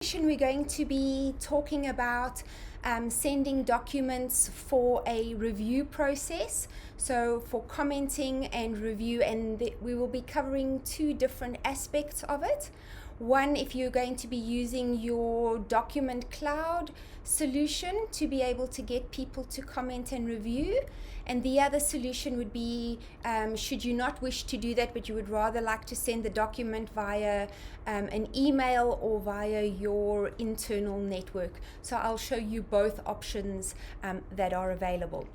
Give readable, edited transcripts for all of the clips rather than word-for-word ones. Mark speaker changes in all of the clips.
Speaker 1: We're going to be talking about sending documents for a review process, so for commenting and review, and we will be covering two different aspects of it. One, if you're going to be using your document cloud solution to be able to get people to comment and review, and the other solution would be should you not wish to do that, but you would rather like to send the document via an email or via your internal network. So I'll show you both options that are available.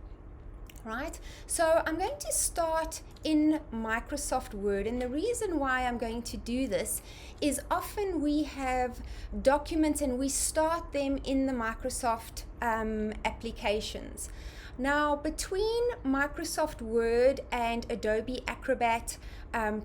Speaker 1: Right, so I'm going to start in Microsoft Word, and the reason why I'm going to do this is often we have documents and we start them in the Microsoft applications. Now, between Microsoft Word and Adobe Acrobat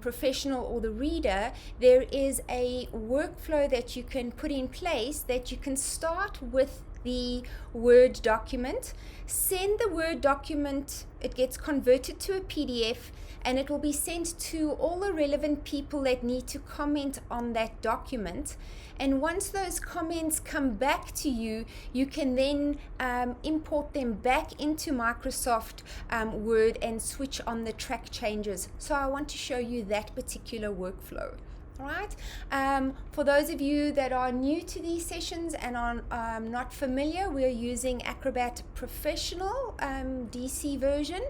Speaker 1: Professional or the Reader, there is a workflow that you can put in place that you can start with the Word document, send the Word document, it gets converted to a PDF, and it will be sent to all the relevant people that need to comment on that document. And once those comments come back to you, you can then import them back into Microsoft Word and switch on the track changes. So I want to show you that particular workflow. Right. For those of you that are new to these sessions and are not familiar, we're using Acrobat Professional DC version.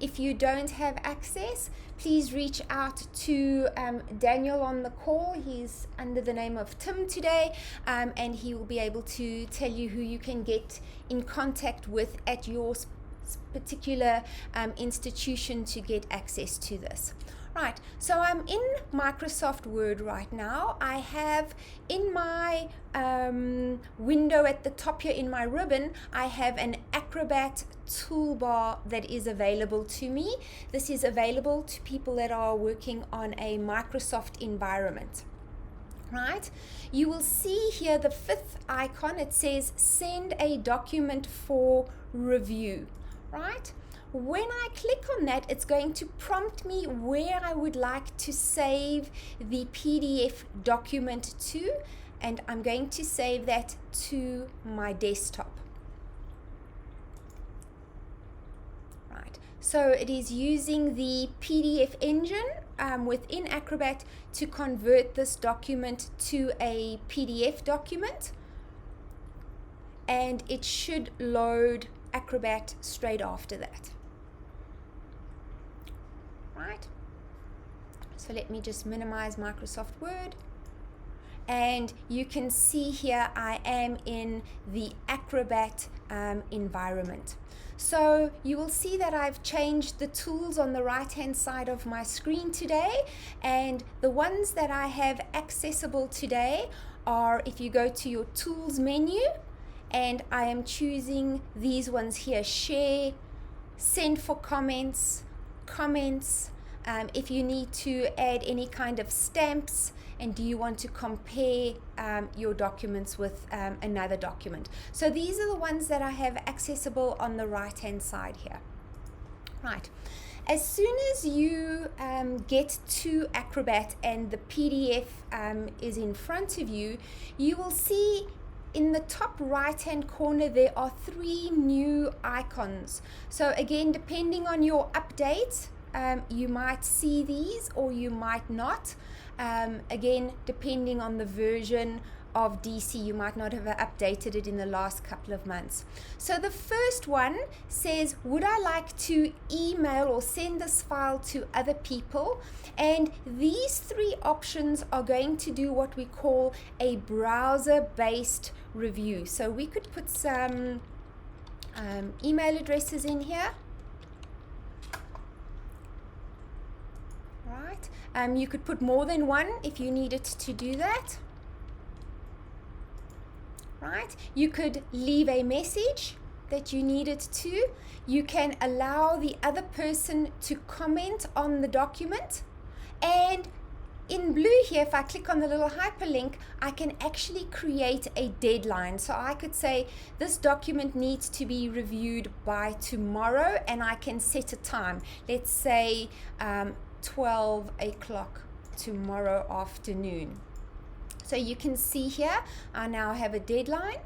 Speaker 1: If you don't have access, please reach out to Daniel on the call. He's under the name of Tim today, and he will be able to tell you who you can get in contact with at your particular institution to get access to this. Right, so I'm in Microsoft Word right now. I have in my window at the top here in my ribbon, I have an Acrobat toolbar that is available to me. This is available to people that are working on a Microsoft environment. Right, you will see here the fifth icon. It says send a document for review. Right, when I click on that, it's going to prompt me where I would like to save the PDF document to, and I'm going to save that to my desktop. Right, so it is using the PDF engine within Acrobat to convert this document to a PDF document, and it should load Acrobat straight after that. Right, so let me just minimize Microsoft Word, and you can see here I am in the Acrobat environment. So you will see that I've changed the tools on the right hand side of my screen today, and the ones that I have accessible today are, if you go to your tools menu, and I am choosing these ones here: share, send for comments, if you need to add any kind of stamps, and do you want to compare your documents with another document. So these are the ones that I have accessible on the right hand side here. Right, as soon as you get to Acrobat and the PDF is in front of you, you will see in the top right hand corner there are three new icons. So again, depending on your update, you might see these or you might not. Again, depending on the version of DC, you might not have updated it in the last couple of months. So the first one says, would I like to email or send this file to other people? And these three options are going to do what we call a browser-based review. So we could put some email addresses in here. Right, you could put more than one if you needed to do that. Right, you could leave a message that you needed to. You can allow the other person to comment on the document, and in blue here, if I click on the little hyperlink, I can actually create a deadline. So I could say this document needs to be reviewed by tomorrow, and I can set a time. Let's say 12 o'clock tomorrow afternoon. So you can see here, I now have a deadline,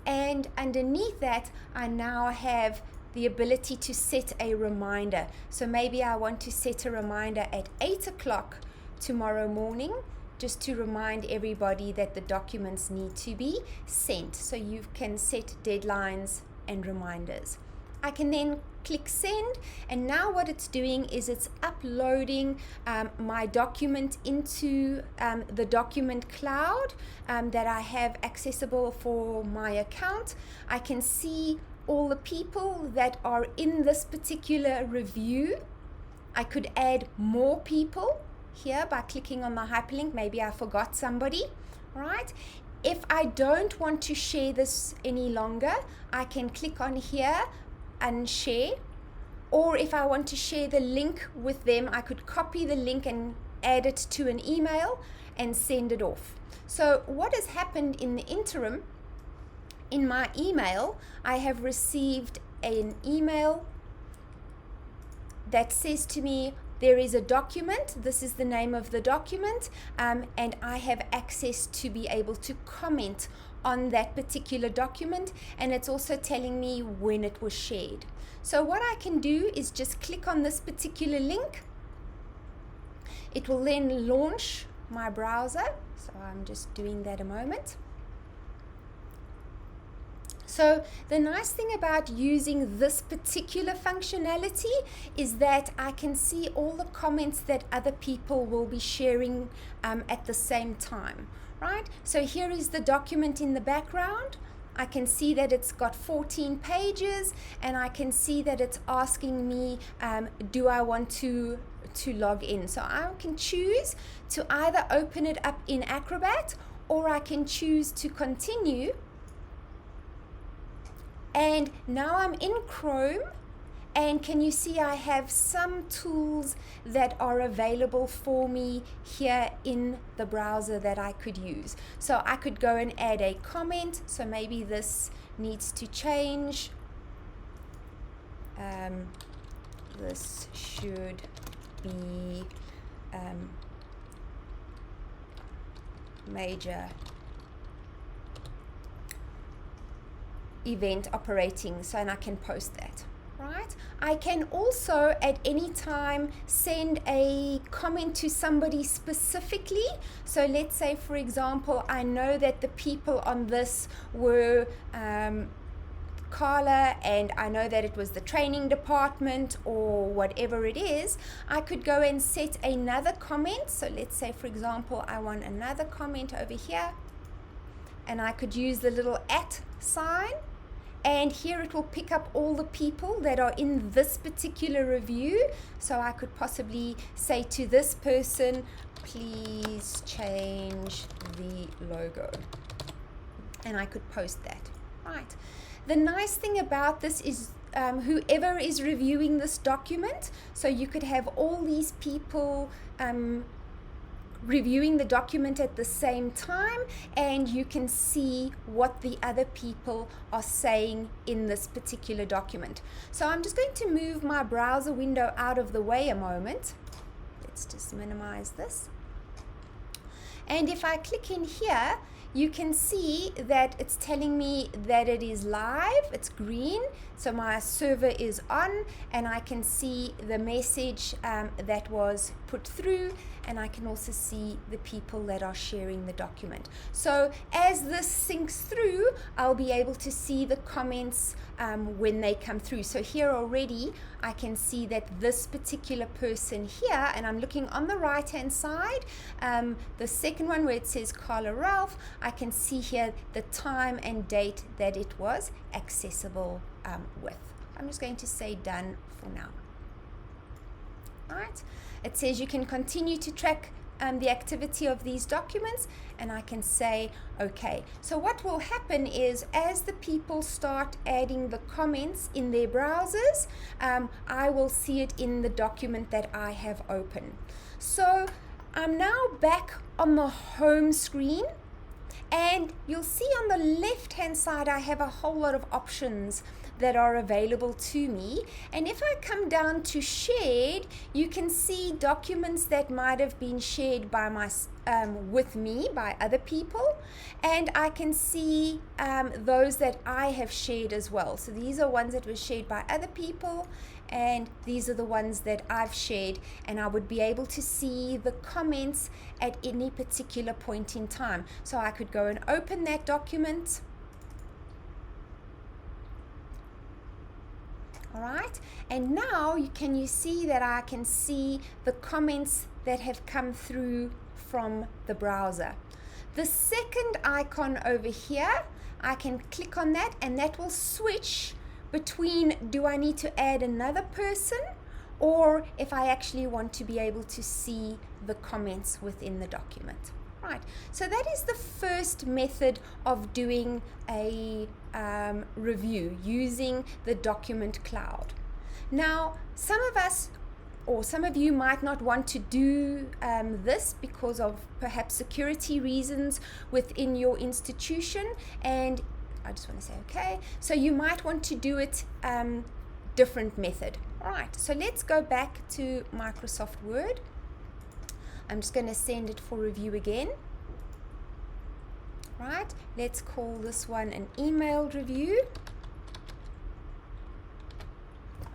Speaker 1: and underneath that, I now have the ability to set a reminder. So maybe I want to set a reminder at 8 o'clock tomorrow morning, just to remind everybody that the documents need to be sent. So you can set deadlines and reminders. I can then click send, and now what it's doing is it's uploading my document into the document cloud that I have accessible for my account. I can see all the people that are in this particular review. I could add more people here by clicking on the hyperlink. Maybe I forgot somebody, right? If I don't want to share this any longer, I can click on here and share, or if I want to share the link with them, I could copy the link and add it to an email and send it off. So what has happened in the interim, in my email, I have received an email that says to me, there is a document, this is the name of the document, and I have access to be able to comment on that particular document, and it's also telling me when it was shared. So what I can do is just click on this particular link. It will then launch my browser, so I'm just doing that a moment. So the nice thing about using this particular functionality is that I can see all the comments that other people will be sharing at the same time, right? So here is the document in the background. I can see that it's got 14 pages, and I can see that it's asking me, do I want to log in? So I can choose to either open it up in Acrobat, or I can choose to continue. And now I'm in Chrome, and can you see I have some tools that are available for me here in the browser that I could use. So I could go and add a comment, so maybe this needs to change. This should be major event operating, so and I can post that, right? I can also at any time send a comment to somebody specifically. So let's say, for example, I know that the people on this were Carla, and I know that it was the training department or whatever it is. I could go and set another comment. So let's say, for example, I want another comment over here, and I could use the little @ sign, and here it will pick up all the people that are in this particular review. So I could possibly say to this person, please change the logo, and I could post that, right? The nice thing about this is whoever is reviewing this document, so you could have all these people reviewing the document at the same time, and you can see what the other people are saying in this particular document. So I'm just going to move my browser window out of the way a moment. Let's just minimize this. And if I click in here, you can see that it's telling me that it is live, it's green, so my server is on, and I can see the message that was put through, and I can also see the people that are sharing the document. So as this syncs through, I'll be able to see the comments when they come through. So here already I can see that this particular person here, and I'm looking on the right hand side, the second one where it says Carla Ralph, I can see here the time and date that it was accessible with. I'm just going to say done for now. Right? It says you can continue to track the activity of these documents, and I can say okay. So what will happen is, as the people start adding the comments in their browsers, I will see it in the document that I have open. So I'm now back on the home screen, and you'll see on the left hand side I have a whole lot of options that are available to me. And if I come down to shared, you can see documents that might have been shared by with me by other people, and I can see those that I have shared as well. So these are ones that were shared by other people, and these are the ones that I've shared, and I would be able to see the comments at any particular point in time. So I could go and open that document. All right, and now can you see that I can see the comments that have come through from the browser. The second icon over here, I can click on that, and that will switch between do I need to add another person, or if I actually want to be able to see the comments within the document. Right, so that is the first method of doing a review using the document cloud. Now, some of us or some of you might not want to do this because of perhaps security reasons within your institution, and I just want to say okay, so you might want to do it different method. All right, so let's go back to Microsoft Word. I'm just going to send it for review again. Right, let's call this one an emailed review.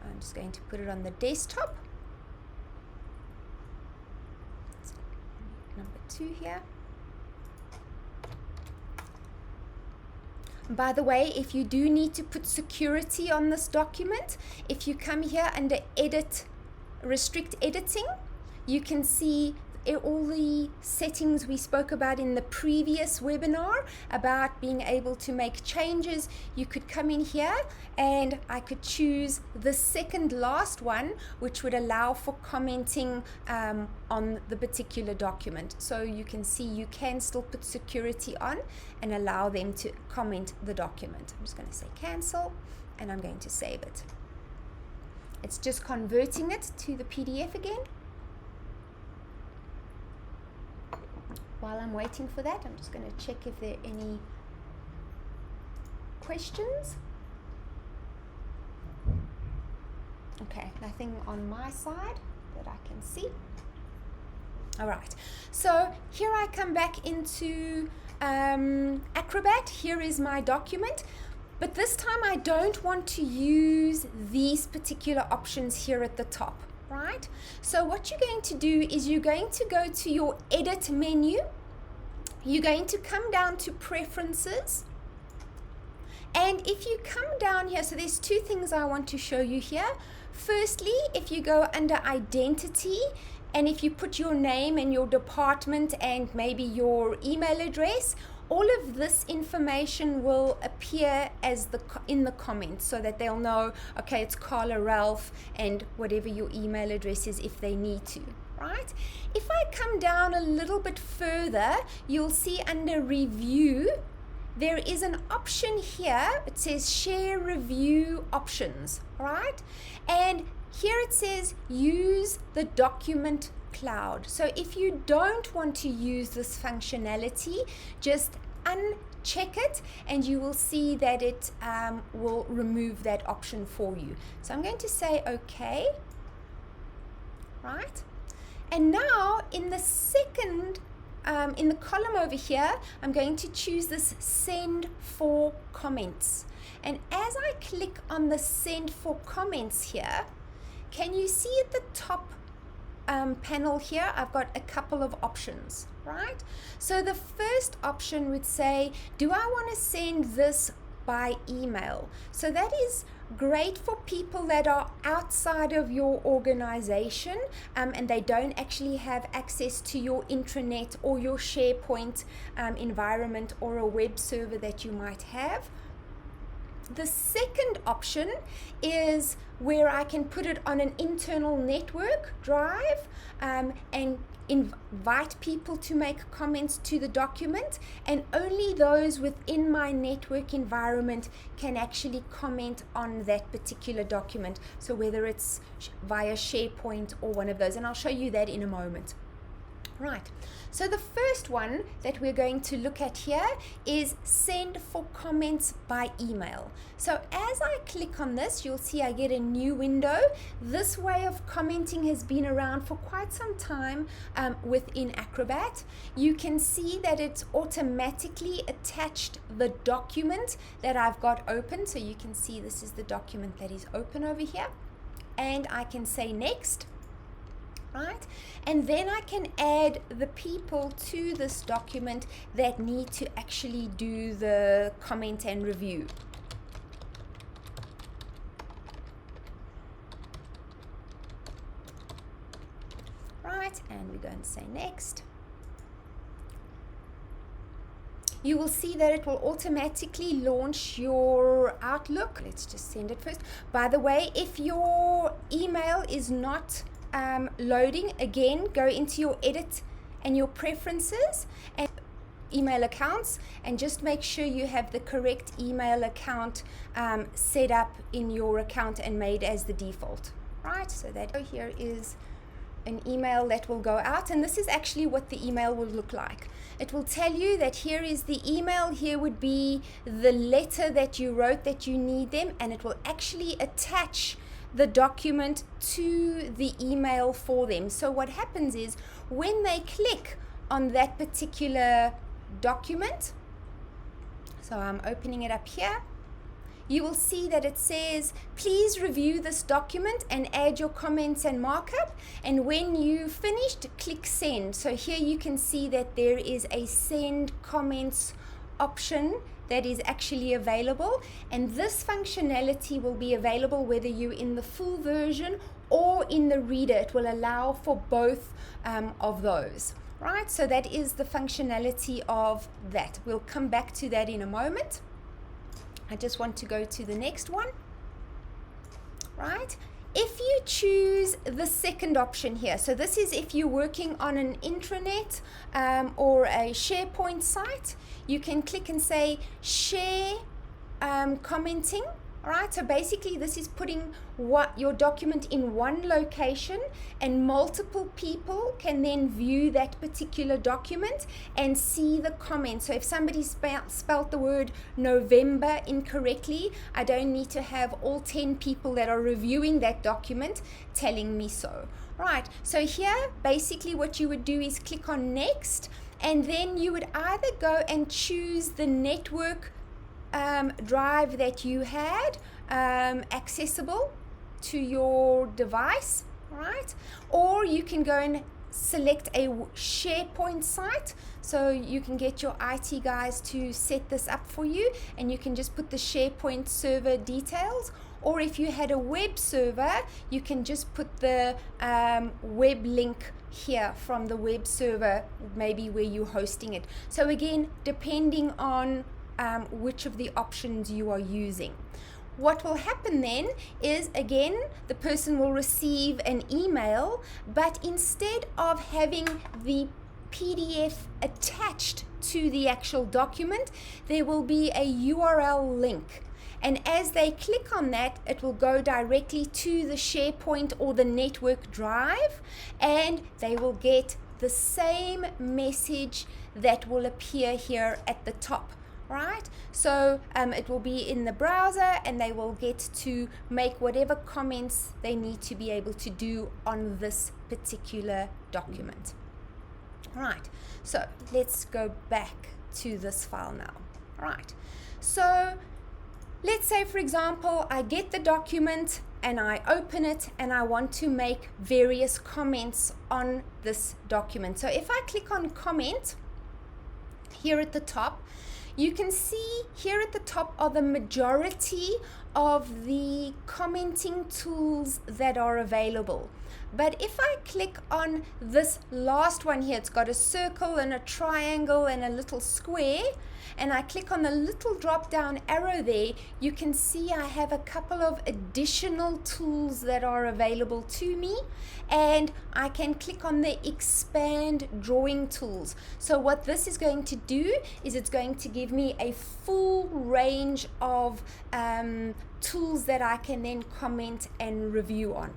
Speaker 1: I'm just going to put it on the desktop. Number 2 here. By the way, if you do need to put security on this document, if you come here under edit, restrict editing, you can see all the settings we spoke about in the previous webinar about being able to make changes. You could come in here and I could choose the second last one, which would allow for commenting on the particular document. So you can see you can still put security on and allow them to comment the document. I'm just going to say cancel, and I'm going to save it. It's just converting it to the PDF again. While I'm waiting for that, I'm just going to check if there are any questions. Okay, nothing on my side that I can see. All right, so here I come back into Acrobat. Here is my document, but this time I don't want to use these particular options here at the top. Right, so what you're going to do is you're going to go to your edit menu, you're going to come down to preferences, and if you come down here, so there's 2 things I want to show you here. Firstly, if you go under identity, and if you put your name and your department and maybe your email address, all of this information will appear as in the comments, so that they'll know, okay, it's Carla Ralph and whatever your email address is if they need to, right? If I come down a little bit further, you'll see under review, there is an option here. It says share review options, right? And here it says use the document cloud. So if you don't want to use this functionality, just uncheck it and you will see that it will remove that option for you. So I'm going to say okay, right? And now in the second in the column over here, I'm going to choose this send for comments, and as I click on the send for comments here, can you see at the top panel here, I've got a couple of options, right? So the first option would say, do I want to send this by email? So that is great for people that are outside of your organization and they don't actually have access to your intranet or your SharePoint environment or a web server that you might have. The second option is where I can put it on an internal network drive and invite people to make comments to the document, and only those within my network environment can actually comment on that particular document. So whether it's via SharePoint or one of those, and I'll show you that in a moment. Right, so the first one that we're going to look at here is send for comments by email. So as I click on this, you'll see I get a new window. This way of commenting has been around for quite some time within Acrobat. You can see that it's automatically attached the document that I've got open. So you can see this is the document that is open over here. And I can say next. Right? And then I can add the people to this document that need to actually do the comment and review. Right, and we're going to say next. You will see that it will automatically launch your Outlook. Let's just send it first. By the way, if your email is not loading, again, go into your edit and your preferences and email accounts, and just make sure you have the correct email account set up in your account and made as the default. Right, so that here is an email that will go out, and this is actually what the email will look like. It will tell you that here is the email, here would be the letter that you wrote that you need them, and it will actually attach the document to the email for them. So what happens is when they click on that particular document, so I'm opening it up here, you will see that it says, please review this document and add your comments and markup. And when you finished, click send. So here you can see that there is a send comments option that is actually available, and this functionality will be available whether you're in the full version or in the reader. It will allow for both of those. Right, so that is the functionality of that. We'll come back to that in a moment. I just want to go to the next one. Right, if you choose the second option here, so this is if you're working on an intranet or a SharePoint site, you can click and say share commenting. Right, so basically this is putting your document in one location, and multiple people can then view that particular document and see the comments. So if somebody spelt the word November incorrectly, I don't need to have all 10 people that are reviewing that document telling me so. Right, so here basically what you would do is click on next, and then you would either go and choose the network drive that you had accessible to your device, right? Or you can go and select a SharePoint site, so you can get your IT guys to set this up for you, and you can just put the SharePoint server details. Or if you had a web server, you can just put the web link here from the web server, maybe where you're hosting it. So again, depending on which of the options you are using. What will happen then is, again, the person will receive an email, but instead of having the PDF attached to the actual document, there will be a URL link. And as they click on that, it will go directly to the SharePoint or the network drive, and they will get the same message that will appear here at the top. Right, so it will be in the browser, and they will get to make whatever comments they need to be able to do on this particular document. Right, so let's go back to this file now. Right, so let's say, for example, I get the document and I open it and I want to make various comments on this document. So if I click on comment here at the top, you can see here at the top are the majority of the commenting tools that are available. But if I click on this last one here, it's got a circle and a triangle and a little square, and I click on the little drop down arrow there, you can see I have a couple of additional tools that are available to me, and I can click on the expand drawing tools. So what this is going to do is it's going to give me a full range of tools that I can then comment and review on.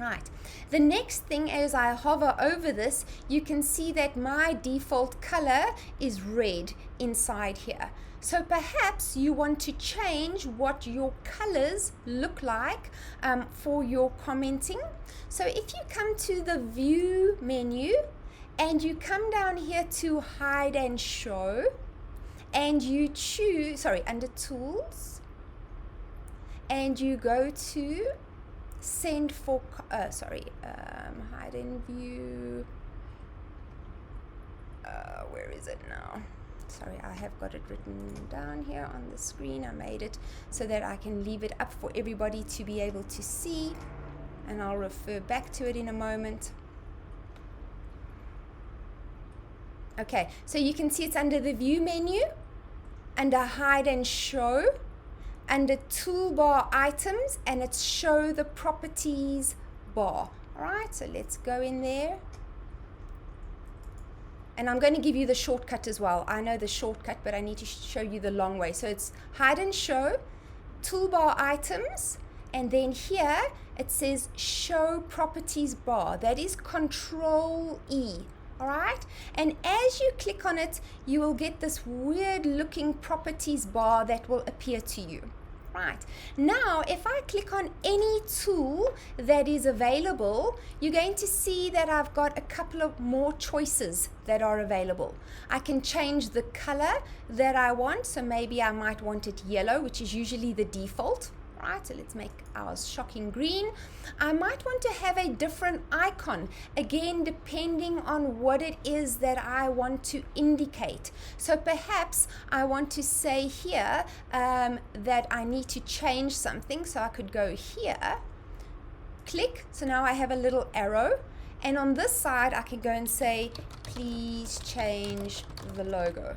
Speaker 1: Right. The next thing, as I hover over this, you can see that my default color is red inside here. So perhaps you want to change what your colors look like for your commenting. So if you come to the View menu and you come down here to Hide and Show, and you choose, under Tools, and you go to Send for, Hide and View, where is it now? Sorry, I have got it written down here on the screen. I made it so that I can leave it up for everybody to be able to see, and I'll refer back to it in a moment. Okay, so you can see it's under the View menu, under Hide and Show, under Toolbar Items, and it's Show the Properties bar. All right, so let's go in there. And I'm going to give you the shortcut as well. I know the shortcut, but I need to show you the long way. So it's Hide and Show, Toolbar Items, and then here it says Show Properties bar. That is Control E. All right, and as you click on it, you will get this weird looking properties bar that will appear to you. Right, now if I click on any tool that is available, you're going to see that I've got a couple of more choices that are available. I can change the color that I want, so maybe I might want it yellow, which is usually the default. Right, so let's make ours shocking green. I might want to have a different icon, again depending on what it is that I want to indicate. So perhaps I want to say here that I need to change something, so I could go here, click, so now I have a little arrow, and on this side I can go and say please change the logo.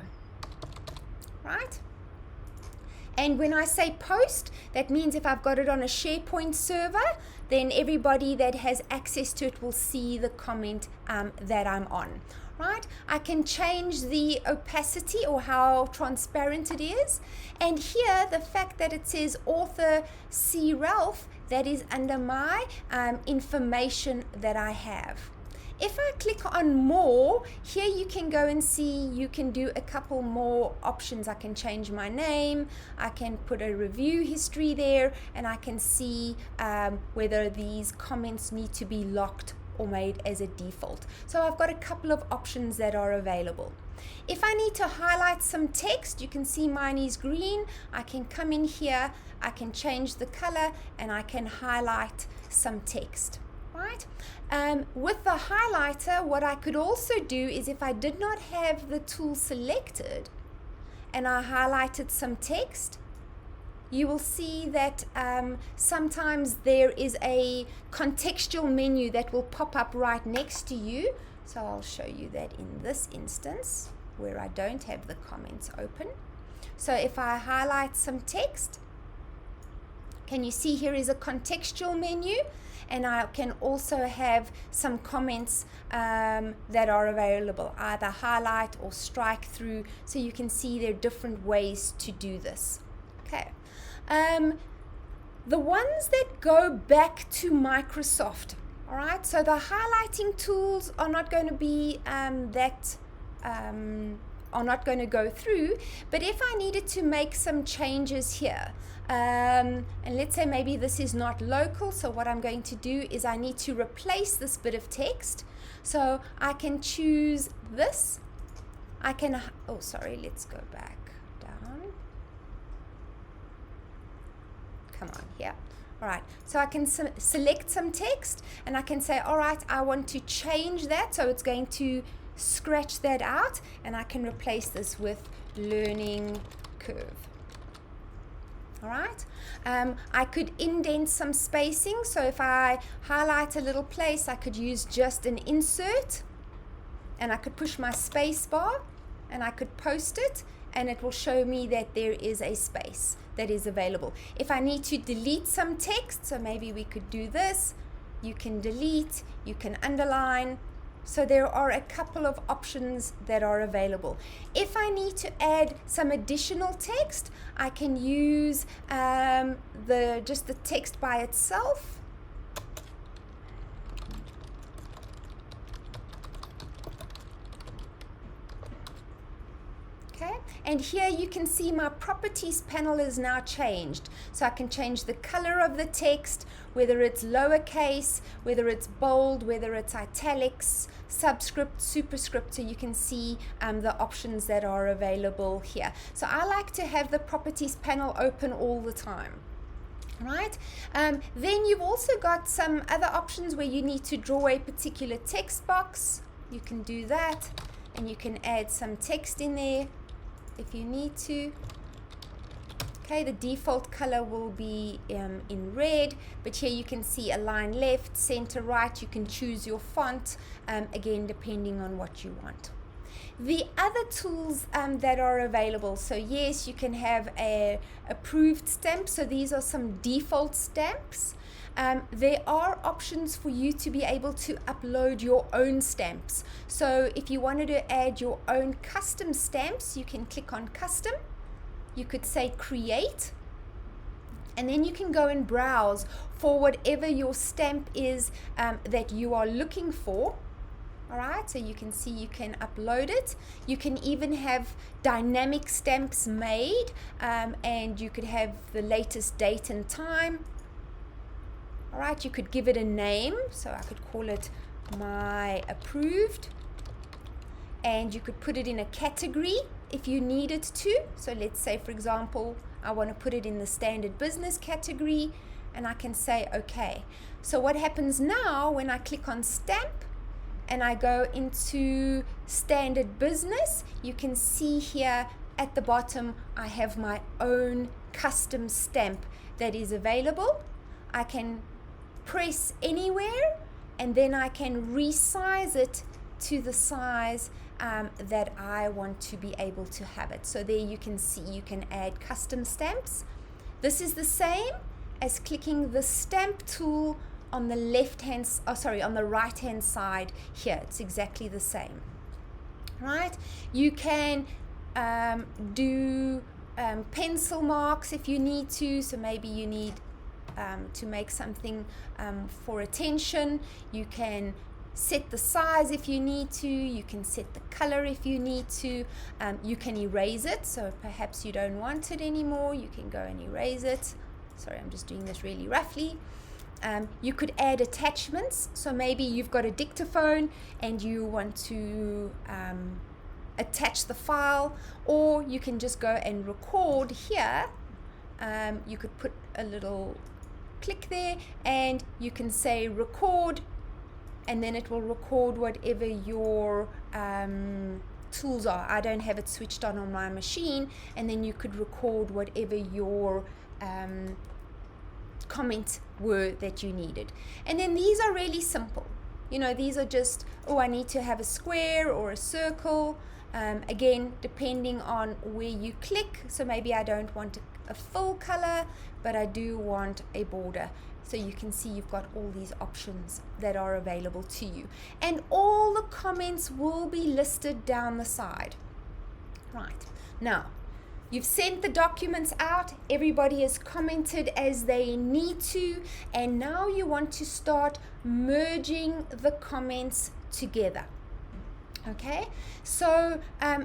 Speaker 1: Right? And when I say post, that means if I've got it on a SharePoint server, then everybody that has access to it will see the comment that I'm on. Right? I can change the opacity or how transparent it is. And here, the fact that it says author C. Ralph, that is under my information that I have. If I click on more, here you can go and see, you can do a couple more options. I can change my name, I can put a review history there, and I can see whether these comments need to be locked or made as a default. So I've got a couple of options that are available. If I need to highlight some text, you can see mine is green. I can come in here, I can change the color, and I can highlight some text. Right? With the highlighter, what I could also do is if I did not have the tool selected and I highlighted some text, you will see that sometimes there is a contextual menu that will pop up right next to you. So I'll show you that in this instance where I don't have the comments open. So if I highlight some text, can you see here is a contextual menu? And I can also have some comments that are available, either highlight or strike through, so you can see there are different ways to do this. Okay. The ones that go back to Microsoft, all right, so the highlighting tools are not going to be are not going to go through, but if I needed to make some changes here, and let's say maybe this is not local, so what I'm going to do is I need to replace this bit of text, so I can choose this. I can, oh sorry, let's go back down. Come on, here. All right, so I can select some text and I can say, all right, I want to change that, so it's going to scratch that out, and I can replace this with learning curve. All right, I could indent some spacing, so if I highlight a little place, I could use just an insert, and I could push my space bar, and I could post it, and it will show me that there is a space that is available. If I need to delete some text, so maybe we could do this, you can delete, you can underline. So there are a couple of options that are available. If I need to add some additional text, I can use just the text by itself. And here you can see my properties panel is now changed. So I can change the color of the text, whether it's lowercase, whether it's bold, whether it's italics, subscript, superscript. So you can see the options that are available here. So I like to have the properties panel open all the time. Right, then you've also got some other options where you need to draw a particular text box. You can do that, and you can add some text in there if you need to. Okay, the default color will be in red, but here you can see align left, center right. You can choose your font, again depending on what you want. The other tools that are available, so yes, you can have a approved stamp. So these are some default stamps. There are options for you to be able to upload your own stamps. So if you wanted to add your own custom stamps, you can click on custom. You could say create, and then you can go and browse for whatever your stamp is that you are looking for. All right, so you can see you can upload it. You can even have dynamic stamps made, and you could have the latest date and time. All right, you could give it a name, so I could call it my approved, and you could put it in a category if you needed to. So let's say, for example, I want to put it in the standard business category, and I can say okay. So what happens now when I click on stamp and I go into standard business, you can see here at the bottom I have my own custom stamp that is available. I can press anywhere, and then I can resize it to the size that I want to be able to have it. So there you can see you can add custom stamps. This is the same as clicking the stamp tool on the on the right hand side here. It's exactly the same. Right, you can do pencil marks if you need to. So maybe you need to make something for attention. You can set the size if you need to. You can set the color if you need to. You can erase it, so perhaps you don't want it anymore. You can go and erase it. Sorry, I'm just doing this really roughly. You could add attachments, so maybe you've got a dictaphone and you want to attach the file, or you can just go and record here. You could put a little click there, and you can say record, and then it will record whatever your tools are. I don't have it switched on my machine, and then you could record whatever your comments were that you needed. And then these are really simple. You know, these are just, oh, I need to have a square or a circle. Again, depending on where you click. So maybe I don't want a full color, but I do want a border. So you can see you've got all these options that are available to you. And all the comments will be listed down the side. Right. Now, you've sent the documents out, everybody has commented as they need to, and now you want to start merging the comments together. Okay, so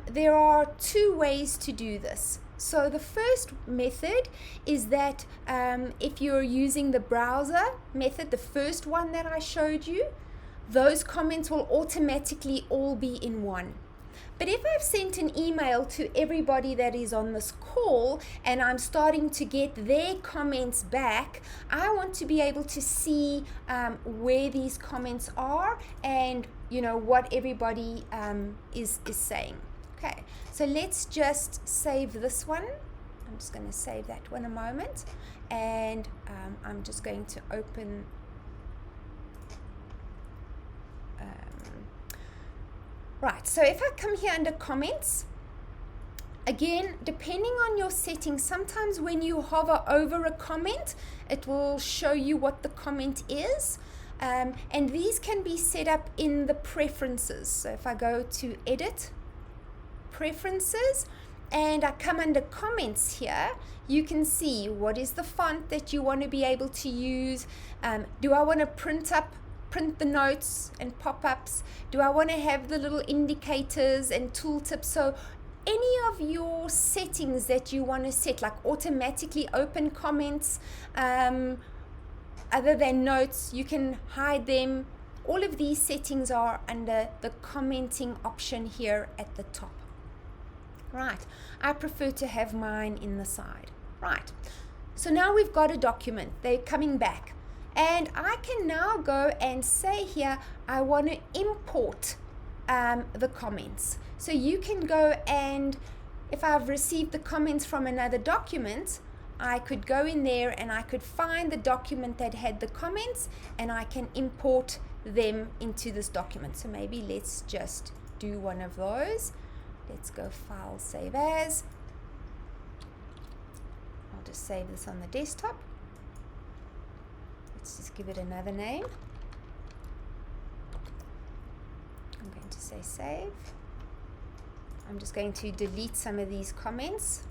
Speaker 1: there are two ways to do this. So the first method is that if you're using the browser method, the first one that I showed you, those comments will automatically all be in one. But if I've sent an email to everybody that is on this call and I'm starting to get their comments back, I want to be able to see where these comments are and, you know, what everybody is saying. Okay, so let's just save this one. I'm just going to save that one a moment, and I'm just going to open right, so if I come here under comments, again, depending on your settings, sometimes when you hover over a comment, it will show you what the comment is. And these can be set up in the preferences. So if I go to edit, preferences, and I come under comments here, you can see what is the font that you want to be able to use. Do I want to print the notes and pop-ups? Do I want to have the little indicators and tooltips? So any of your settings that you want to set, like automatically open comments, other than notes, you can hide them. All of these settings are under the commenting option here at the top. Right, I prefer to have mine in the side. Right, so now we've got a document. They're coming back. And I can now go and say here, I want to import the comments. So you can go and, if I've received the comments from another document, I could go in there and I could find the document that had the comments and I can import them into this document. So maybe let's just do one of those. Let's go File, Save As. I'll just save this on the desktop. Let's just give it another name. I'm going to say save. I'm just going to delete some of these comments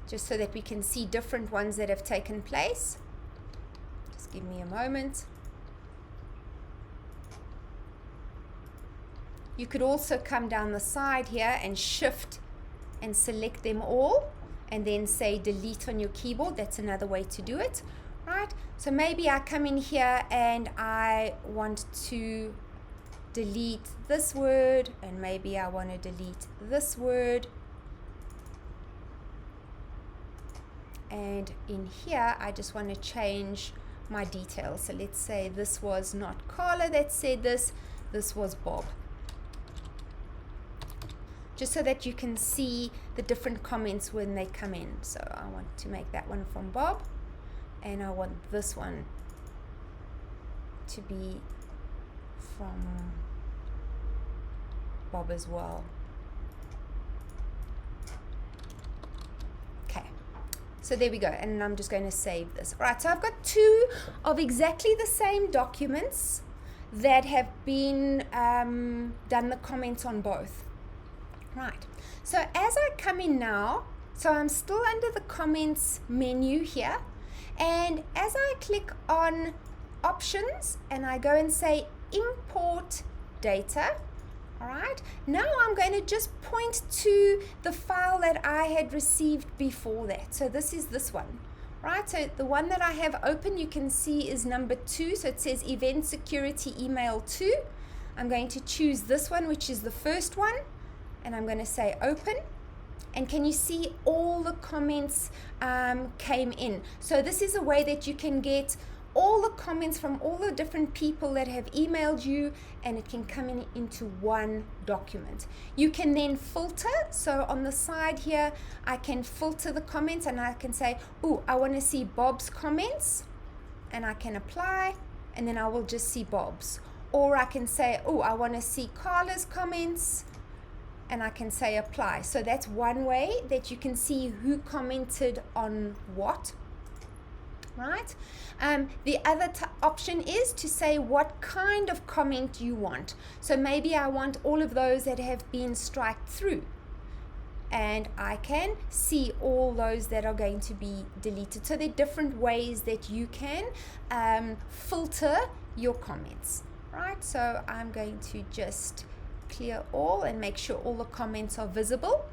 Speaker 1: just so that we can see different ones that have taken place. Just give me a moment. You could also come down the side here and shift and select them all and then say delete on your keyboard. That's another way to do it, right? So maybe I come in here and I want to delete this word, and maybe I want to delete this word. And in here, I just want to change my details. So let's say this was not Carla that said this, this was Bob. Just so that you can see the different comments when they come in. So I want to make that one from Bob, and I want this one to be from Bob as well. Okay, so there we go, and I'm just going to save this. All right, so I've got two of exactly the same documents that have been done the comments on both. Right, so as I come in now, so I'm still under the comments menu here, and as I click on options and I go and say import data, all right, now I'm going to just point to the file that I had received before that. So this is this one, right? So the one that I have open, you can see, is number 2. So it says event security email 2. I'm going to choose this one, which is the first one, and I'm going to say open. And can you see all the comments came in? So this is a way that you can get all the comments from all the different people that have emailed you, and it can come in into one document. You can then filter. So on the side here, I can filter the comments, and I can say, oh, I want to see Bob's comments, and I can apply, and then I will just see Bob's. Or I can say, oh, I want to see Carla's comments, and I can say apply. So that's one way that you can see who commented on what, right? The other option is to say what kind of comment you want. So maybe I want all of those that have been striked through, and I can see all those that are going to be deleted. So there are different ways that you can filter your comments, right? So I'm going to just clear all and make sure all the comments are visible.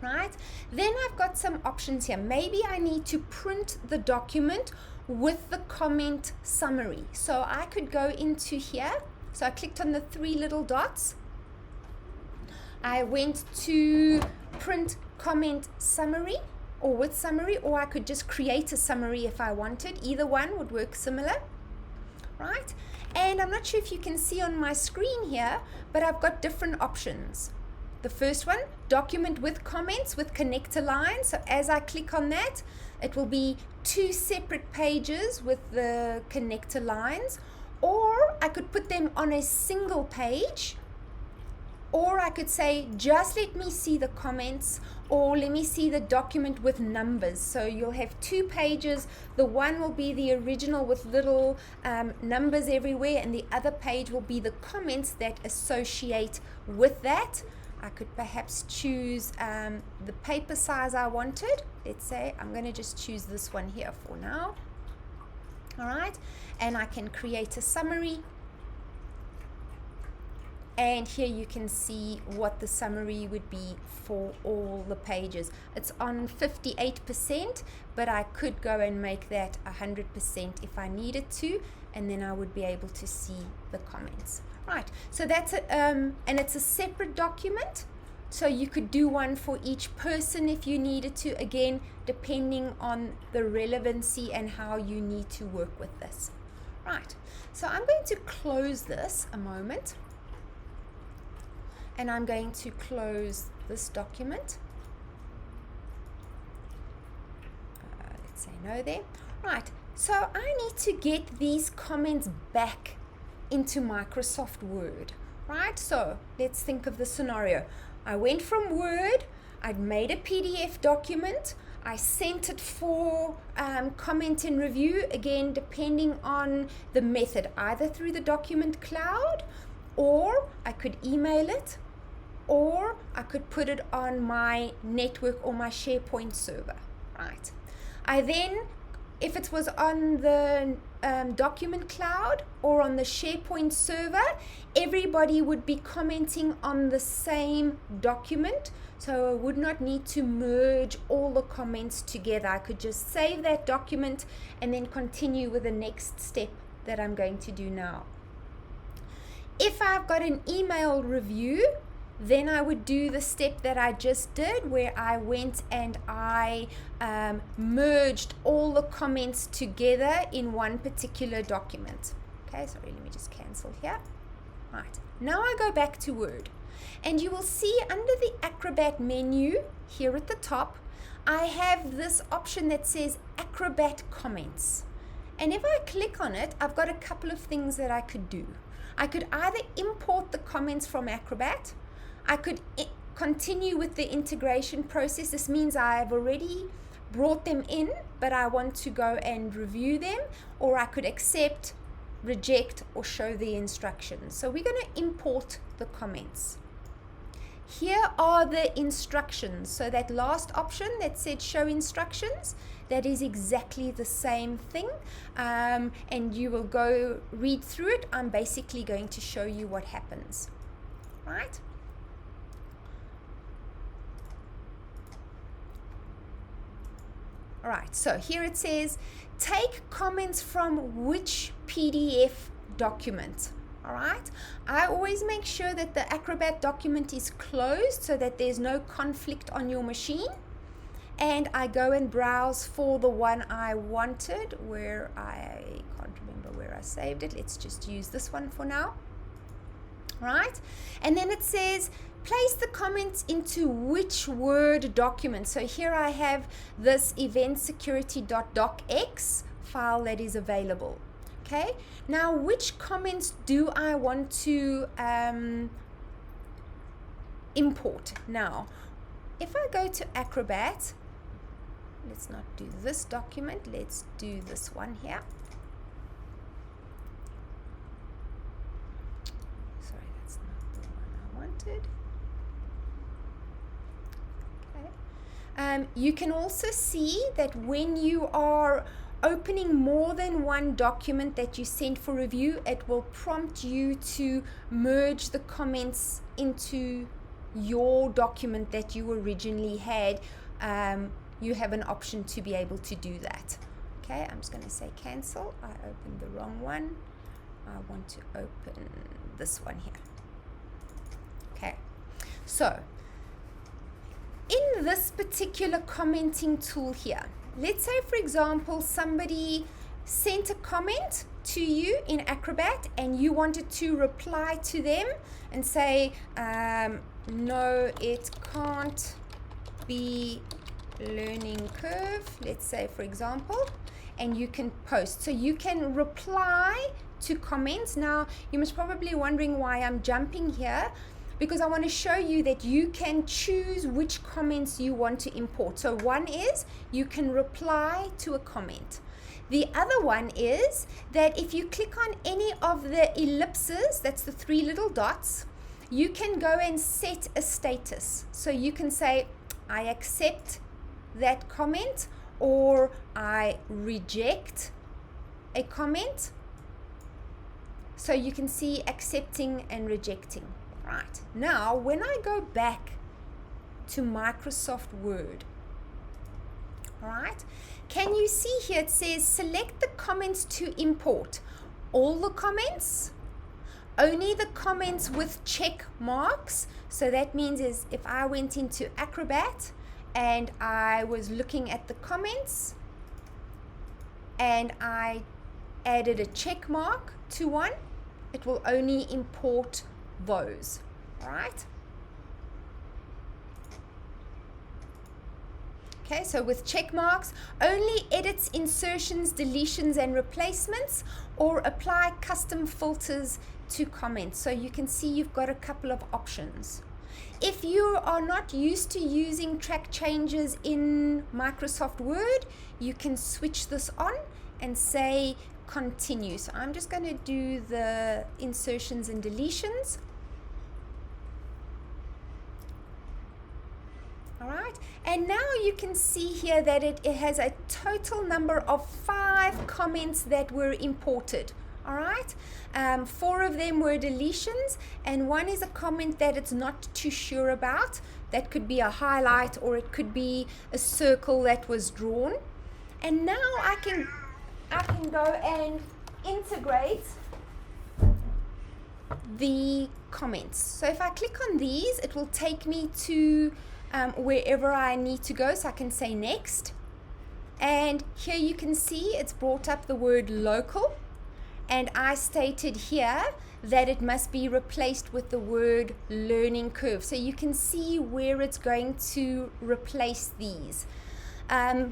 Speaker 1: Right, then I've got some options here. Maybe I need to print the document with the comment summary. So I could go into here. So I clicked on the 3 little dots. I went to print comment summary, or with summary, or I could just create a summary if I wanted. Either one would work similar, right? And I'm not sure if you can see on my screen here, but I've got different options. The first one, document with comments with connector lines. So as I click on that, it will be 2 separate pages with the connector lines. Or I could put them on a single page. Or I could say, just let me see the comments, or let me see the document with numbers. So you'll have 2 pages. The one will be the original with little numbers everywhere, and the other page will be the comments that associate with that. I could perhaps choose the paper size I wanted. Let's say I'm going to just choose this one here for now. All right, and I can create a summary. And here you can see what the summary would be for all the pages. It's on 58%, but I could go and make that 100% if I needed to, and then I would be able to see the comments. Right, so that's it, and it's a separate document, so you could do one for each person if you needed to, again, depending on the relevancy and how you need to work with this. Right, so I'm going to close this a moment. And I'm going to close this document. Let's say no there. Right, so I need to get these comments back into Microsoft Word. Right, so let's think of the scenario. I went from Word, I'd made a PDF document, I sent it for comment and review, again, depending on the method, either through the document cloud, or I could email it, or I could put it on my network or my SharePoint server, right? I then, if it was on the document cloud or on the SharePoint server, everybody would be commenting on the same document, so I would not need to merge all the comments together. I could just save that document and then continue with the next step that I'm going to do now. If I've got an email review, then I would do the step that I just did, where I went and I merged all the comments together in one particular document. Okay, sorry, let me just cancel here. Right, now I go back to Word, and you will see under the Acrobat menu here at the top, I have this option that says Acrobat Comments. And if I click on it, I've got a couple of things that I could do. I could either import the comments from Acrobat, I could continue with the integration process. This means I've already brought them in, but I want to go and review them, or I could accept, reject, or show the instructions. So we're going to import the comments. Here are the instructions. So that last option that said show instructions, that is exactly the same thing, and you will go read through it. I'm basically going to show you what happens, right? All right, so here it says, take comments from which PDF document. All right, I always make sure that the Acrobat document is closed so that there's no conflict on your machine. And I go and browse for the one I wanted, where I can't remember where I saved it. Let's just use this one for now. Right, and then it says, place the comments into which Word document. So here I have this eventsecurity.docx file that is available. Okay, now which comments do I want to import? Now, if I go to Acrobat, let's not do this document, let's do this one here. Sorry, that's not the one I wanted. You can also see that when you are opening more than one document that you sent for review, it will prompt you to merge the comments into your document that you originally had. You have an option to be able to do that. Okay, I'm just going to say cancel. I opened the wrong one. I want to open this one here. Okay, so in this particular commenting tool here, let's say, for example, somebody sent a comment to you in Acrobat and you wanted to reply to them and say, no, it can't be learning curve, let's say, for example, and you can post. So you can reply to comments. Now, you must probably wondering why I'm jumping here, because I want to show you that you can choose which comments you want to import. So one is you can reply to a comment. The other one is that if you click on any of the ellipses, that's the three little dots, you can go and set a status. So you can say, I accept that comment, or I reject a comment. So you can see accepting and rejecting. Right, now when I go back to Microsoft Word, all right, can you see here it says select the comments to import? All the comments? Only the comments with check marks. So that means is if I went into Acrobat and I was looking at the comments and I added a check mark to one, it will only import those, right? Okay, so with check marks, only edits, insertions, deletions, and replacements, or apply custom filters to comments. So you can see you've got a couple of options. If you are not used to using track changes in Microsoft Word, you can switch this on and say continue. So I'm just going to do the insertions and deletions. Alright, and now you can see here that it has a total number of 5 comments that were imported. Alright, 4 of them were deletions, and 1 is a comment that it's not too sure about. That could be a highlight, or it could be a circle that was drawn. And now I can go and integrate the comments. So if I click on these, it will take me to wherever I need to go, so I can say next. And here you can see it's brought up the word local, and I stated here that it must be replaced with the word learning curve. So you can see where it's going to replace these.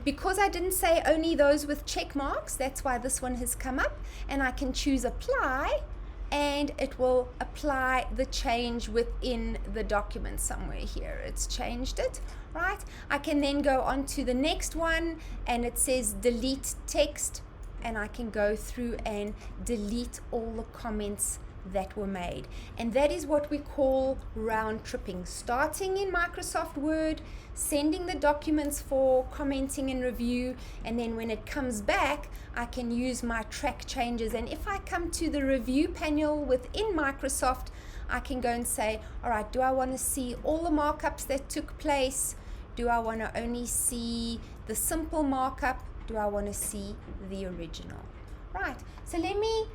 Speaker 1: Because I didn't say only those with check marks, that's why this one has come up, and I can choose apply, and it will apply the change within the document somewhere here. It's changed it, right? I can then go on to the next one, and it says delete text, and I can go through and delete all the comments that were made. And that is what we call round tripping, starting in Microsoft Word, sending the documents for commenting and review, and then when it comes back, I can use my track changes. And if I come to the review panel within Microsoft, I can go and say, all right, do I want to see all the markups that took place? Do I want to only see the simple markup? Do I want to see the original? Right, so let me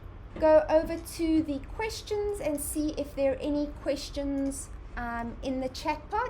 Speaker 1: go over to the questions and see if there are any questions in the chat pod.